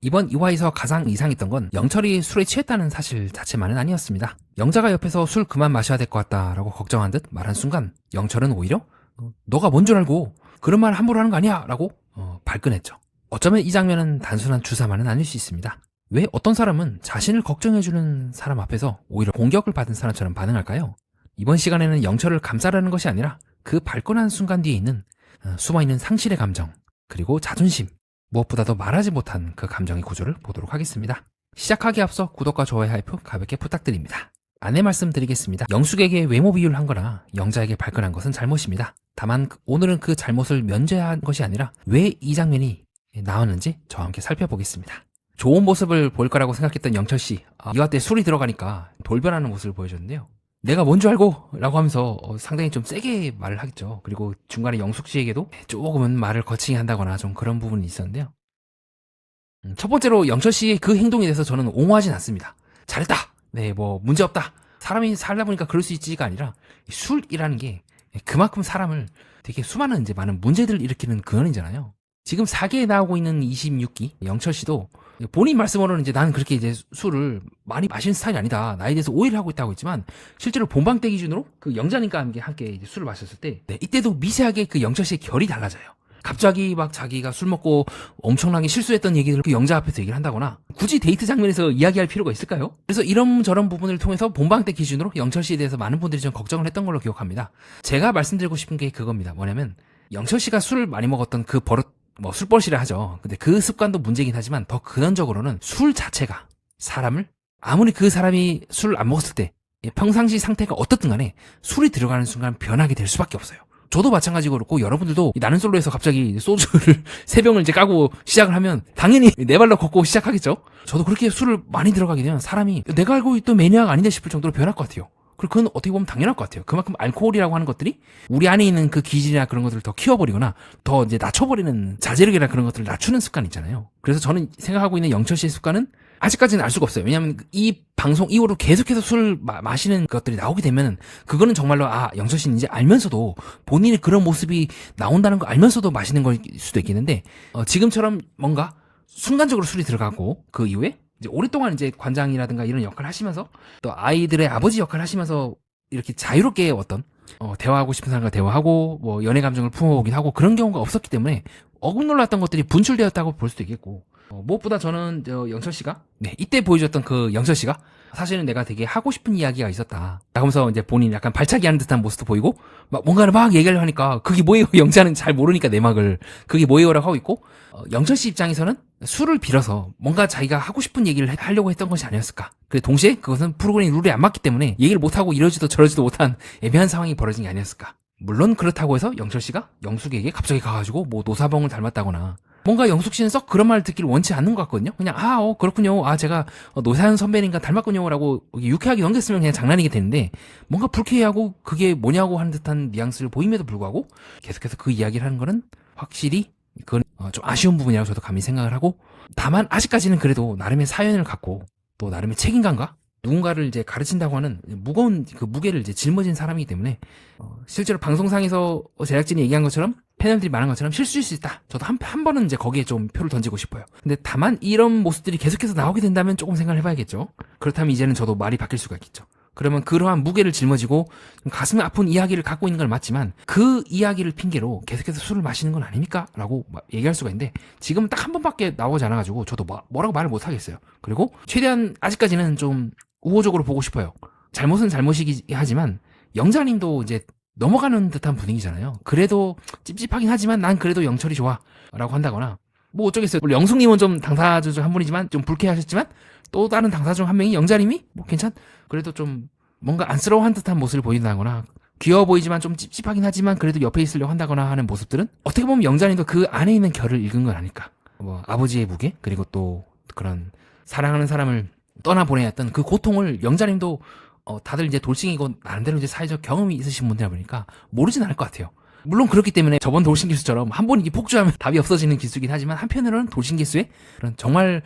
이번 2화에서 가장 이상했던 건 영철이 술에 취했다는 사실 자체만은 아니었습니다. 영자가 옆에서 술 그만 마셔야 될 것 같다라고 걱정한 듯 말한 순간 영철은 오히려 너가 뭔 줄 알고 그런 말 함부로 하는 거 아니야 라고 발끈했죠. 어쩌면 이 장면은 단순한 주사만은 아닐 수 있습니다. 왜 어떤 사람은 자신을 걱정해주는 사람 앞에서 오히려 공격을 받은 사람처럼 반응할까요? 이번 시간에는 영철을 감싸려는 것이 아니라 그 발끈한 순간 뒤에 있는 숨어있는 상실의 감정, 그리고 자존심, 무엇보다도 말하지 못한 그 감정의 구조를 보도록 하겠습니다. 시작하기에 앞서 구독과 좋아요 하이프 가볍게 부탁드립니다. 안내 말씀드리겠습니다. 영숙에게 외모 비유를 한 거나 영자에게 발끈한 것은 잘못입니다. 다만 오늘은 그 잘못을 면제한 것이 아니라 왜 이 장면이 나왔는지 저와 함께 살펴보겠습니다. 좋은 모습을 보일 거라고 생각했던 영철씨, 이화 때 술이 들어가니까 돌변하는 모습을 보여줬는데요. 내가 뭔 줄 알고? 라고 하면서 상당히 좀 세게 말을 하겠죠. 그리고 중간에 영숙씨에게도 조금은 말을 거치게 한다거나 좀 그런 부분이 있었는데요. 첫 번째로 영철씨의 그 행동에 대해서 저는 옹호하진 않습니다. 잘했다! 네, 뭐 문제없다! 사람이 살다 보니까 그럴 수 있지가 아니라 술이라는 게 그만큼 사람을 되게 수많은 이제 많은 문제들을 일으키는 근원이잖아요. 지금 4기에 나오고 있는 26기 영철씨도 본인 말씀으로는 이제 나는 그렇게 이제 술을 많이 마시는 스타일이 아니다. 나에 대해서 오해를 하고 있다고 했지만 실제로 본방 때 기준으로 그 영자님과 함께 이제 술을 마셨을 때 이때도 미세하게 그 영철 씨의 결이 달라져요. 갑자기 막 자기가 술 먹고 엄청나게 실수했던 얘기를 그 영자 앞에서 얘기를 한다거나 굳이 데이트 장면에서 이야기할 필요가 있을까요? 그래서 이런저런 부분을 통해서 본방 때 기준으로 영철 씨에 대해서 많은 분들이 좀 걱정을 했던 걸로 기억합니다. 제가 말씀드리고 싶은 게 그겁니다. 뭐냐면 영철 씨가 술을 많이 먹었던 그 버릇, 술버릇이라 하죠. 근데 그 습관도 문제긴 하지만 더 근원적으로는 술 자체가 사람을 아무리 그 사람이 술을 안 먹었을 때 평상시 상태가 어떻든 간에 술이 들어가는 순간 변하게 될 수밖에 없어요. 저도 마찬가지고 그렇고 여러분들도 나는 솔로에서 갑자기 소주를 3병을 이제 까고 시작을 하면 당연히 네 발로 걷고 시작하겠죠. 저도 그렇게 술을 많이 들어가게 되면 사람이 내가 알고 있던 매니아가 아닌데 싶을 정도로 변할 것 같아요. 그리고 그건 어떻게 보면 당연할 것 같아요. 그만큼 알코올이라고 하는 것들이 우리 안에 있는 그 기질이나 그런 것들을 더 키워버리거나 더 이제 낮춰버리는 자제력이나 그런 것들을 낮추는 습관이 있잖아요. 그래서 저는 생각하고 있는 영철 씨의 습관은 아직까지는 알 수가 없어요. 왜냐하면 이 방송 이후로 계속해서 술 마시는 것들이 나오게 되면은 그거는 정말로 영철 씨는 이제 알면서도 본인의 그런 모습이 나온다는 거 알면서도 마시는 걸 수도 있겠는데 지금처럼 뭔가 순간적으로 술이 들어가고 그 이후에 이제 오랫동안 이제 관장이라든가 이런 역할을 하시면서 또 아이들의 아버지 역할을 하시면서 이렇게 자유롭게 대화하고 싶은 사람과 대화하고 뭐 연애 감정을 품어보긴 하고 그런 경우가 없었기 때문에 어긋놀랐던 것들이 분출되었다고 볼 수도 있겠고 무엇보다 저는 영철 씨가 이때 보여줬던 그 영철 씨가 사실은 내가 되게 하고 싶은 이야기가 있었다. 하면서 이제 본인 약간 발차기 하는 듯한 모습도 보이고 뭔가를 막 얘기를 하니까 그게 뭐예요? 영자는 잘 모르니까 내막을 그게 뭐예요라고 하고 있고 영철 씨 입장에서는 술을 빌어서 뭔가 자기가 하고 싶은 얘기를 하려고 했던 것이 아니었을까. 그래 동시에 그것은 프로그램 룰에 안 맞기 때문에 얘기를 못하고 이러지도 저러지도 못한 애매한 상황이 벌어진 게 아니었을까. 물론 그렇다고 해서 영철 씨가 영숙에게 갑자기 가가지고 뭐 노사봉을 닮았다거나 뭔가 영숙 씨는 썩 그런 말을 듣기를 원치 않는 것 같거든요. 그냥 그렇군요. 제가 노사연 선배님과 닮았군요라고 유쾌하게 넘겼으면 그냥 장난이게 되는데 뭔가 불쾌해하고 그게 뭐냐고 하는 듯한 뉘앙스를 보임에도 불구하고 계속해서 그 이야기를 하는 거는 확실히 그건 좀 아쉬운 부분이라고 저도 감히 생각을 하고 다만 아직까지는 그래도 나름의 사연을 갖고 또 나름의 책임감과 누군가를 이제 가르친다고 하는 무거운 그 무게를 이제 짊어진 사람이기 때문에 실제로 방송상에서 제작진이 얘기한 것처럼 패널들이 말한 것처럼 실수일 수 있다. 저도 한 번은 이제 거기에 좀 표를 던지고 싶어요. 근데 다만 이런 모습들이 계속해서 나오게 된다면 조금 생각을 해봐야겠죠. 그렇다면 이제는 저도 말이 바뀔 수가 있겠죠. 그러면 그러한 무게를 짊어지고 가슴에 아픈 이야기를 갖고 있는 건 맞지만 그 이야기를 핑계로 계속해서 술을 마시는 건 아닙니까? 라고 얘기할 수가 있는데 지금 딱 한 번밖에 나오지 않아가지고 저도 뭐라고 말을 못 하겠어요. 그리고 최대한 아직까지는 좀 우호적으로 보고 싶어요. 잘못은 잘못이긴 하지만 영자님도 이제 넘어가는 듯한 분위기잖아요. 그래도 찝찝하긴 하지만 난 그래도 영철이 좋아 라고 한다거나 뭐 어쩌겠어요. 물론 영숙님은 좀 당사자 중 한 분이지만 좀 불쾌하셨지만 또 다른 당사자 중 한 명이 영자님이 뭐 그래도 좀 뭔가 안쓰러워한 듯한 모습을 보인다거나 귀여워 보이지만 좀 찝찝하긴 하지만 그래도 옆에 있으려고 한다거나 하는 모습들은 어떻게 보면 영자님도 그 안에 있는 결을 읽은 건 아닐까. 뭐 아버지의 무게 그리고 또 그런 사랑하는 사람을 떠나보내야 했던 그 고통을 영자님도 다들 이제 돌싱이고 나름대로 이제 사회적 경험이 있으신 분들이라 보니까 모르진 않을 것 같아요. 물론 그렇기 때문에 저번 돌싱 기수처럼 한 번 이게 폭주하면 답이 없어지는 기수이긴 하지만 한편으로는 돌싱 기수의 그런 정말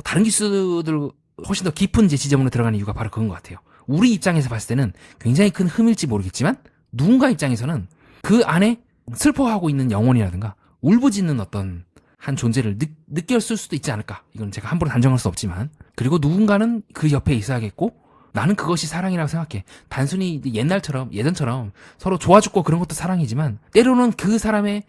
다른 기수들 훨씬 더 깊은 이제 지점으로 들어가는 이유가 바로 그건 것 같아요. 우리 입장에서 봤을 때는 굉장히 큰 흠일지 모르겠지만 누군가 입장에서는 그 안에 슬퍼하고 있는 영혼이라든가 울부짖는 어떤 한 존재를 느꼈을 수도 있지 않을까. 이건 제가 함부로 단정할 수 없지만. 그리고 누군가는 그 옆에 있어야겠고 나는 그것이 사랑이라고 생각해. 단순히 예전처럼 서로 좋아 죽고 그런 것도 사랑이지만 때로는 그 사람의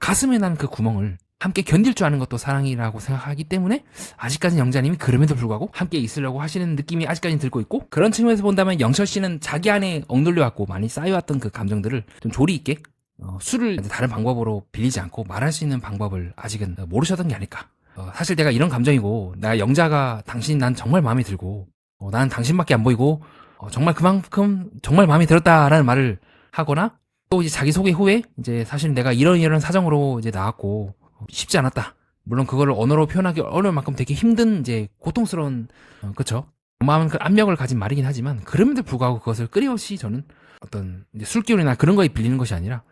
가슴에 난 그 구멍을 함께 견딜 줄 아는 것도 사랑이라고 생각하기 때문에 아직까지 영자님이 그럼에도 불구하고 함께 있으려고 하시는 느낌이 아직까지 들고 있고, 그런 측면에서 본다면 영철 씨는 자기 안에 억눌려왔고 많이 쌓여왔던 그 감정들을 좀 조리 있게 술을 다른 방법으로 빌리지 않고 말할 수 있는 방법을 아직은 모르셨던 게 아닐까. 사실 내가 이런 감정이고 내가 영자가 당신 난 정말 마음에 들고 나는 당신밖에 안 보이고 정말 그만큼 정말 마음에 들었다라는 말을 하거나, 또 이제 자기 소개 후에 이제 사실 내가 이런 사정으로 이제 나왔고 쉽지 않았다. 물론 그거를 언어로 표현하기 어려울 만큼 되게 힘든 이제 고통스러운 그쵸? 마음 그 압력을 가진 말이긴 하지만 그럼에도 불구하고 그것을 끊임없이 저는 어떤 이제 술기운이나 그런 거에 빌리는 것이 아니라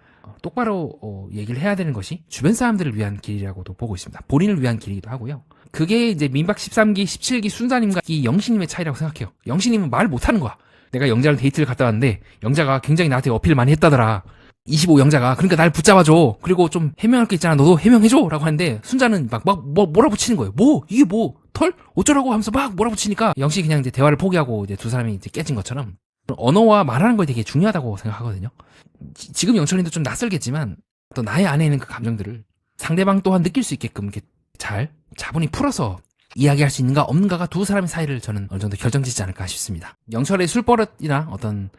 똑바로 얘기를 해야 되는 것이 주변 사람들을 위한 길이라고도 보고 있습니다. 본인을 위한 길이기도 하고요. 그게 이제 민박 13기, 17기 순자님과 이 영신님의 차이라고 생각해요. 영신님은 말을 못하는 거야. 내가 영자랑 데이트를 갔다 왔는데 영자가 굉장히 나한테 어필을 많이 했다더라. 25 영자가. 그러니까 날 붙잡아줘. 그리고 좀 해명할 게 있잖아. 너도 해명해줘. 라고 하는데 순자는 막 몰아붙이는 거예요. 이게 털? 어쩌라고 하면서 막 몰아붙이니까 영신이 그냥 이제 대화를 포기하고 이제 두 사람이 이제 깨진 것처럼 언어와 말하는 거 되게 중요하다고 생각하거든요. 지금 영철이도 좀 낯설겠지만 또 나의 안에 있는 그 감정들을 상대방 또한 느낄 수 있게끔 이렇게 잘 차분히 풀어서 이야기할 수 있는가 없는가가 두 사람의 사이를 저는 어느 정도 결정짓지 않을까 싶습니다. 영철의 술버릇이나 어떤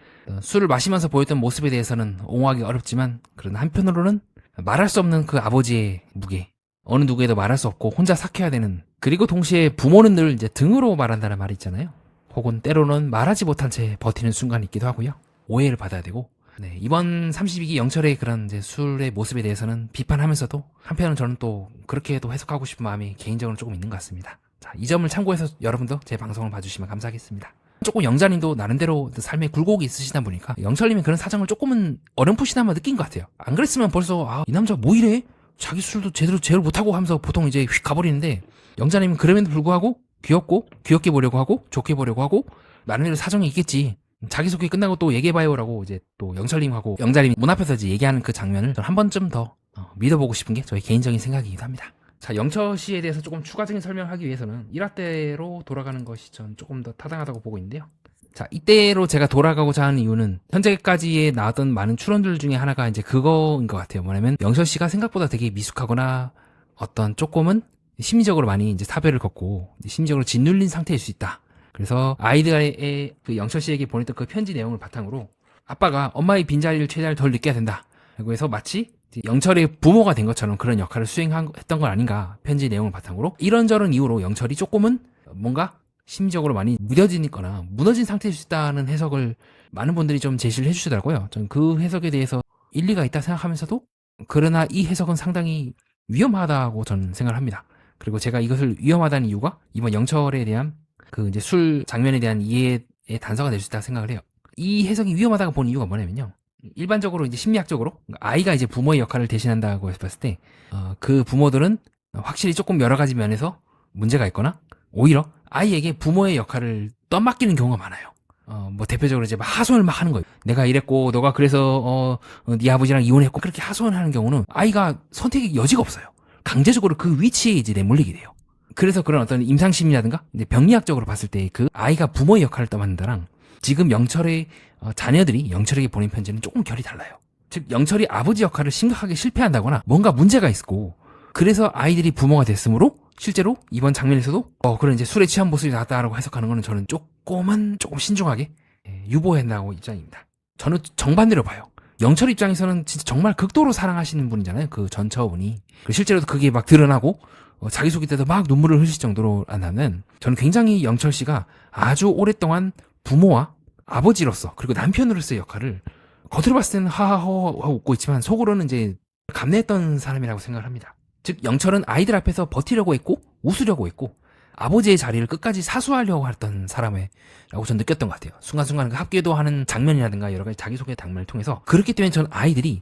술을 마시면서 보였던 모습에 대해서는 옹호하기 어렵지만, 그런 한편으로는 말할 수 없는 그 아버지의 무게, 어느 누구에도 말할 수 없고 혼자 삭혀야 되는, 그리고 동시에 부모는 늘 이제 등으로 말한다는 말이 있잖아요. 혹은 때로는 말하지 못한 채 버티는 순간이 있기도 하고요. 오해를 받아야 되고. 네, 이번 32기 영철의 그런 이제 술의 모습에 대해서는 비판하면서도 한편은 저는 또 그렇게도 해석하고 싶은 마음이 개인적으로 조금 있는 것 같습니다. 자, 이 점을 참고해서 여러분도 제 방송을 봐주시면 감사하겠습니다. 조금 영자님도 나름대로 삶의 굴곡이 있으시다 보니까 영철님의 그런 사정을 조금은 어렴풋이나마 느낀 것 같아요. 안 그랬으면 벌써 이 남자 뭐 이래? 자기 술도 제대로 못하고 하면서 보통 이제 휙 가버리는데, 영자님은 그럼에도 불구하고 귀엽게 보려고 하고 좋게 보려고 하고 나름대로 사정이 있겠지. 자기소개 끝나고 또 얘기해봐요라고 이제 또 영철님하고 영자님이 문 앞에서 이제 얘기하는 그 장면을 한 번쯤 더 믿어보고 싶은 게 저희 개인적인 생각이기도 합니다. 자, 영철 씨에 대해서 조금 추가적인 설명을 하기 위해서는 1화 때로 돌아가는 것이 전 조금 더 타당하다고 보고 있는데요. 자, 이때로 제가 돌아가고자 하는 이유는 현재까지에 나왔던 많은 출연들 중에 하나가 이제 그거인 것 같아요. 뭐냐면 영철 씨가 생각보다 되게 미숙하거나 어떤 조금은 심리적으로 많이 이제 사별을 걷고 심리적으로 짓눌린 상태일 수 있다. 그래서 아이들의 그 영철 씨에게 보냈던 그 편지 내용을 바탕으로 아빠가 엄마의 빈자리를 최대한 덜 느껴야 된다. 라고 해서 마치 영철의 부모가 된 것처럼 그런 역할을 수행했던 건 아닌가. 편지 내용을 바탕으로 이런저런 이유로 영철이 조금은 뭔가 심리적으로 많이 무뎌지거나 무너진 상태일 수 있다는 해석을 많은 분들이 좀 제시를 해주시더라고요. 저는 그 해석에 대해서 일리가 있다 생각하면서도 그러나 이 해석은 상당히 위험하다고 저는 생각을 합니다. 그리고 제가 이것을 위험하다는 이유가 이번 영철에 대한 그 이제 술 장면에 대한 이해의 단서가 될 수 있다고 생각을 해요. 이 해석이 위험하다고 본 이유가 뭐냐면요. 일반적으로 이제 심리학적으로 아이가 이제 부모의 역할을 대신한다고 했을 때, 그 부모들은 확실히 조금 여러 가지 면에서 문제가 있거나 오히려 아이에게 부모의 역할을 떠맡기는 경우가 많아요. 뭐 대표적으로 이제 막 하소연을 막 하는 거예요. 내가 이랬고 너가 그래서 네 아버지랑 이혼했고, 그렇게 하소연하는 경우는 아이가 선택의 여지가 없어요. 강제적으로 그 위치에 이제 내몰리게 돼요. 그래서 그런 어떤 임상심리라든가 병리학적으로 봤을 때 그 아이가 부모의 역할을 떠맡는다랑 지금 영철의 자녀들이 영철에게 보낸 편지는 조금 결이 달라요. 즉 영철이 아버지 역할을 심각하게 실패한다거나 뭔가 문제가 있고, 그래서 아이들이 부모가 됐으므로 실제로 이번 장면에서도 그런 이제 술에 취한 모습이 나왔다라고 해석하는 거는 저는 조금 신중하게 유보해야 한다고 입장입니다. 저는 정반대로 봐요. 영철 입장에서는 진짜 정말 극도로 사랑하시는 분이잖아요. 그 전처분이. 실제로도 그게 막 드러나고 자기소개 때도 막 눈물을 흘릴 정도로 한다면, 저는 굉장히 영철 씨가 아주 오랫동안 부모와 아버지로서 그리고 남편으로서의 역할을 겉으로 봤을 때는 하하호 하고 웃고 있지만 속으로는 이제 감내했던 사람이라고 생각을 합니다. 즉 영철은 아이들 앞에서 버티려고 했고 웃으려고 했고 아버지의 자리를 끝까지 사수하려고 했던 사람이라고 저는 느꼈던 것 같아요. 순간순간 그 합기도 하는 장면이라든가 여러 가지 자기소개 장면을 통해서. 그렇기 때문에 저는 아이들이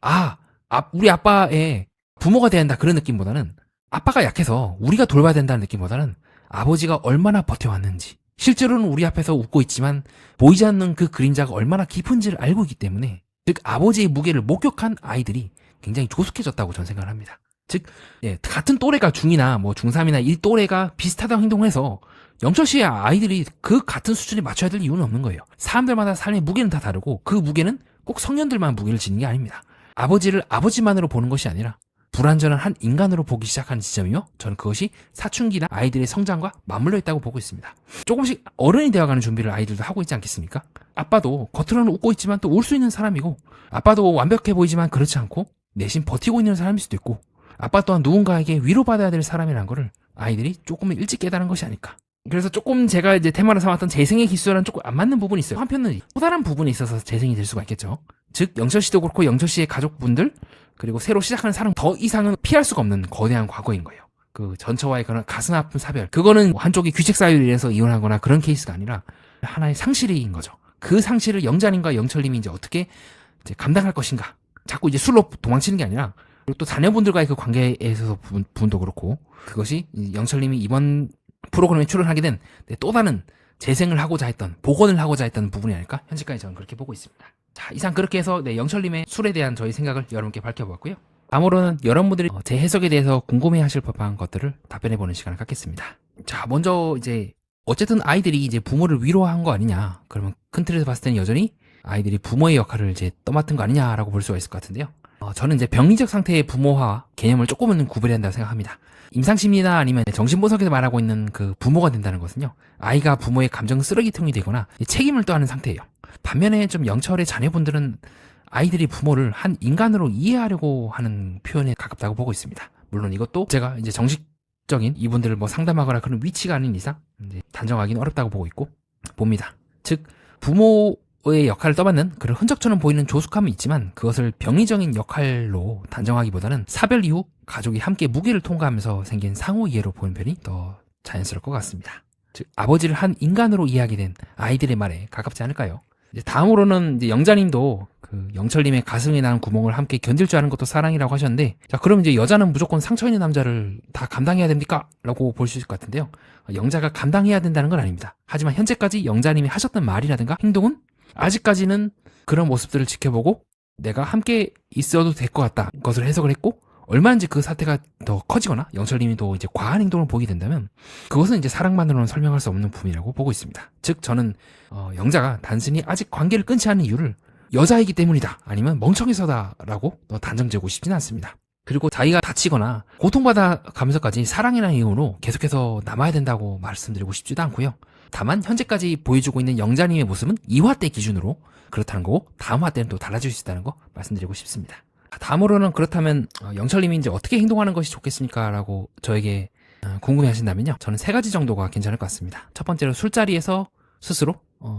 우리 아빠의 부모가 돼야 한다 그런 느낌보다는, 아빠가 약해서 우리가 돌봐야 된다는 느낌보다는 아버지가 얼마나 버텨왔는지, 실제로는 우리 앞에서 웃고 있지만 보이지 않는 그 그림자가 얼마나 깊은지를 알고 있기 때문에, 즉 아버지의 무게를 목격한 아이들이 굉장히 조숙해졌다고 저는 생각을 합니다. 즉, 예, 같은 또래가 중2나 뭐 중3이나 이 또래가 비슷하다고 행동을 해서 영철 씨의 아이들이 그 같은 수준에 맞춰야 될 이유는 없는 거예요. 사람들마다 삶의 무게는 다 다르고 그 무게는 꼭 성년들만 무게를 지는 게 아닙니다. 아버지를 아버지만으로 보는 것이 아니라 불완전한 한 인간으로 보기 시작하는 지점이며 저는 그것이 사춘기나 아이들의 성장과 맞물려 있다고 보고 있습니다. 조금씩 어른이 되어가는 준비를 아이들도 하고 있지 않겠습니까? 아빠도 겉으로는 웃고 있지만 또 울 수 있는 사람이고 아빠도 완벽해 보이지만 그렇지 않고 내심 버티고 있는 사람일 수도 있고 아빠 또한 누군가에게 위로받아야 될 사람이라는 거를 아이들이 조금 일찍 깨달은 것이 아닐까. 그래서 조금 제가 이제 테마로 삼았던 재생의 기수랑 조금 안 맞는 부분이 있어요. 한편은 또 다른 부분에 있어서 재생이 될 수가 있겠죠. 즉 영철 씨도 그렇고 영철 씨의 가족분들 그리고 새로 시작하는 사람 더 이상은 피할 수가 없는 거대한 과거인 거예요. 그 전처와의 그런 가슴 아픈 사별. 그거는 한쪽이 규칙 사유에 의해서 이혼하거나 그런 케이스가 아니라 하나의 상실인 거죠. 그 상실을 영자님과 영철님이 이제 어떻게 이제 감당할 것인가. 자꾸 이제 술로 도망치는 게 아니라 그리고 또 자녀분들과의 그 관계에 있어서 부분도 그렇고 그것이 영철님이 이번 프로그램에 출연하게 된 또 다른 재생을 하고자 했던 복원을 하고자 했던 부분이 아닐까 현재까지 저는 그렇게 보고 있습니다. 자, 이상 그렇게 해서 영철님의 술에 대한 저희 생각을 여러분께 밝혀보았고요. 다음으로는 여러분들이 제 해석에 대해서 궁금해하실 법한 것들을 답변해보는 시간을 갖겠습니다. 자, 먼저 이제 어쨌든 아이들이 이제 부모를 위로한 거 아니냐? 그러면 큰 틀에서 봤을 때는 여전히 아이들이 부모의 역할을 이제 떠맡은 거 아니냐라고 볼 수가 있을 것 같은데요. 저는 이제 병리적 상태의 부모와 개념을 조금은 구별해야 한다고 생각합니다. 임상심리나 아니면 정신분석에서 말하고 있는 그 부모가 된다는 것은요. 아이가 부모의 감정 쓰레기통이 되거나 책임을 떠안는 상태예요. 반면에 좀 영철의 자녀분들은 아이들이 부모를 한 인간으로 이해하려고 하는 표현에 가깝다고 보고 있습니다. 물론 이것도 제가 이제 정식적인 이분들을 뭐 상담하거나 그런 위치가 아닌 이상 이제 단정하기는 어렵다고 보고 있고 봅니다. 즉 부모의 역할을 떠받는 그런 흔적처럼 보이는 조숙함은 있지만 그것을 병리적인 역할로 단정하기보다는 사별 이후 가족이 함께 무게를 통과하면서 생긴 상호 이해로 보는 편이 더 자연스러울 것 같습니다. 즉 아버지를 한 인간으로 이해하게 된 아이들의 말에 가깝지 않을까요? 이제 다음으로는 이제 영자님도 그 영철님의 가슴에 나는 구멍을 함께 견딜 줄 아는 것도 사랑이라고 하셨는데, 자 그럼 이제 여자는 무조건 상처 있는 남자를 다 감당해야 됩니까? 라고 볼 수 있을 것 같은데요. 영자가 감당해야 된다는 건 아닙니다. 하지만 현재까지 영자님이 하셨던 말이라든가 행동은 아직까지는 그런 모습들을 지켜보고 내가 함께 있어도 될 것 같다 것을 해석을 했고, 얼마든지 그 사태가 더 커지거나 영철님이 또 이제 과한 행동을 보이게 된다면 그것은 이제 사랑만으로는 설명할 수 없는 부분이라고 보고 있습니다. 즉 저는 영자가 단순히 아직 관계를 끊지 않는 이유를 여자이기 때문이다 아니면 멍청해서다라고 단정지고 싶지는 않습니다. 그리고 자기가 다치거나 고통받아 가면서까지 사랑이라는 이유로 계속해서 남아야 된다고 말씀드리고 싶지도 않고요. 다만 현재까지 보여주고 있는 영자님의 모습은 2화 때 기준으로 그렇다는 거고 다음 화 때는 또 달라질 수 있다는 거 말씀드리고 싶습니다. 다음으로는 그렇다면 영철님이 이제 어떻게 행동하는 것이 좋겠습니까? 라고 저에게 궁금해 하신다면요. 저는 3가지 정도가 괜찮을 것 같습니다. 첫 번째로 술자리에서 스스로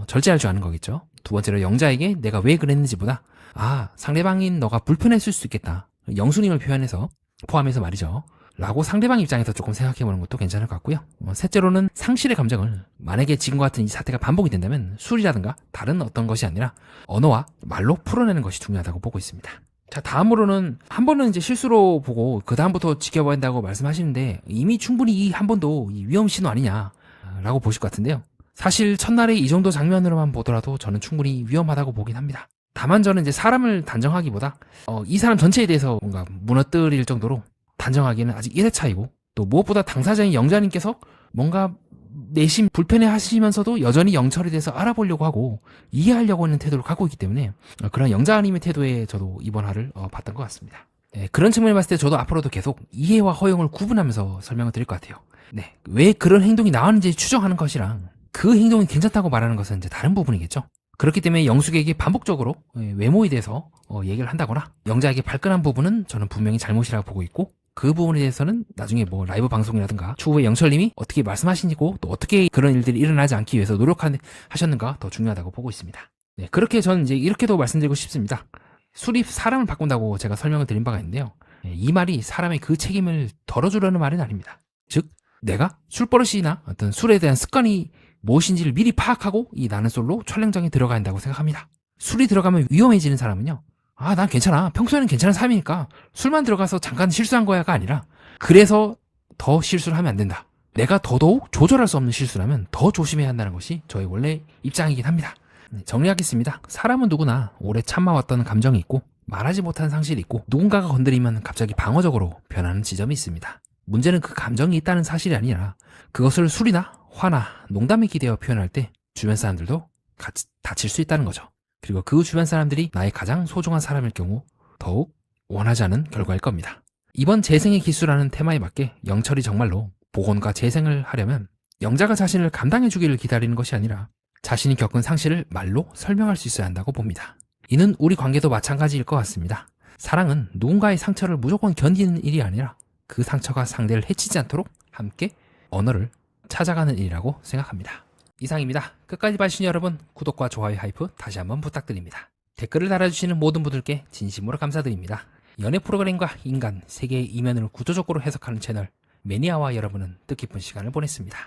절제할 줄 아는 거겠죠. 두 번째로 영자에게 내가 왜 그랬는지 보다 상대방인 너가 불편했을 수 있겠다. 영수님을 포함해서 말이죠. 라고 상대방 입장에서 조금 생각해보는 것도 괜찮을 것 같고요. 셋째로는 상실의 감정을 만약에 지금과 같은 이 사태가 반복이 된다면 술이라든가 다른 어떤 것이 아니라 언어와 말로 풀어내는 것이 중요하다고 보고 있습니다. 자, 다음으로는 한 번은 이제 실수로 보고 그 다음부터 지켜봐야 한다고 말씀하시는데 이미 충분히 이 한 번도 위험 신호 아니냐라고 보실 것 같은데요. 사실 첫날에 이 정도 장면으로만 보더라도 저는 충분히 위험하다고 보긴 합니다. 다만 저는 이제 사람을 단정하기보다 이 사람 전체에 대해서 뭔가 무너뜨릴 정도로 단정하기는 아직 1회 차이고, 또 무엇보다 당사자인 영자님께서 뭔가 내심 불편해 하시면서도 여전히 영철에 대해서 알아보려고 하고 이해하려고 하는 태도를 갖고 있기 때문에 그런 영자님의 태도에 저도 이번 화를 봤던 것 같습니다. 네, 그런 측면을 봤을 때 저도 앞으로도 계속 이해와 허용을 구분하면서 설명을 드릴 것 같아요. 네, 왜 그런 행동이 나왔는지 추정하는 것이랑 그 행동이 괜찮다고 말하는 것은 이제 다른 부분이겠죠. 그렇기 때문에 영숙에게 반복적으로 외모에 대해서 얘기를 한다거나 영자에게 발끈한 부분은 저는 분명히 잘못이라고 보고 있고, 그 부분에 대해서는 나중에 뭐 라이브 방송이라든가 추후에 영철님이 어떻게 말씀하시고 또 어떻게 그런 일들이 일어나지 않기 위해서 노력하셨는가 더 중요하다고 보고 있습니다. 네, 그렇게 저는 이제 이렇게도 말씀드리고 싶습니다. 술이 사람을 바꾼다고 제가 설명을 드린 바가 있는데요. 이 말이 사람의 그 책임을 덜어주려는 말은 아닙니다. 즉 내가 술버릇이나 어떤 술에 대한 습관이 무엇인지를 미리 파악하고 이 나는 솔로 촬영장에 들어가야 한다고 생각합니다. 술이 들어가면 위험해지는 사람은요, 난 괜찮아, 평소에는 괜찮은 사람이니까 술만 들어가서 잠깐 실수한 거야가 아니라 그래서 더 실수를 하면 안 된다. 내가 더더욱 조절할 수 없는 실수라면 더 조심해야 한다는 것이 저의 원래 입장이긴 합니다. 정리하겠습니다. 사람은 누구나 오래 참아왔던 감정이 있고 말하지 못한 상실이 있고 누군가가 건드리면 갑자기 방어적으로 변하는 지점이 있습니다. 문제는 그 감정이 있다는 사실이 아니라 그것을 술이나 화나 농담에 기대어 표현할 때 주변 사람들도 같이 다칠 수 있다는 거죠. 그리고 그 주변 사람들이 나의 가장 소중한 사람일 경우 더욱 원하지 않은 결과일 겁니다. 이번 재생의 기수라는 테마에 맞게 영철이 정말로 복원과 재생을 하려면 영자가 자신을 감당해 주기를 기다리는 것이 아니라 자신이 겪은 상실을 말로 설명할 수 있어야 한다고 봅니다. 이는 우리 관계도 마찬가지일 것 같습니다. 사랑은 누군가의 상처를 무조건 견디는 일이 아니라 그 상처가 상대를 해치지 않도록 함께 언어를 찾아가는 일이라고 생각합니다. 이상입니다. 끝까지 봐주신 여러분, 구독과 좋아요 하이프 다시 한번 부탁드립니다. 댓글을 달아주시는 모든 분들께 진심으로 감사드립니다. 연애 프로그램과 인간, 세계의 이면을 구조적으로 해석하는 채널 매니아와 여러분은 뜻깊은 시간을 보냈습니다.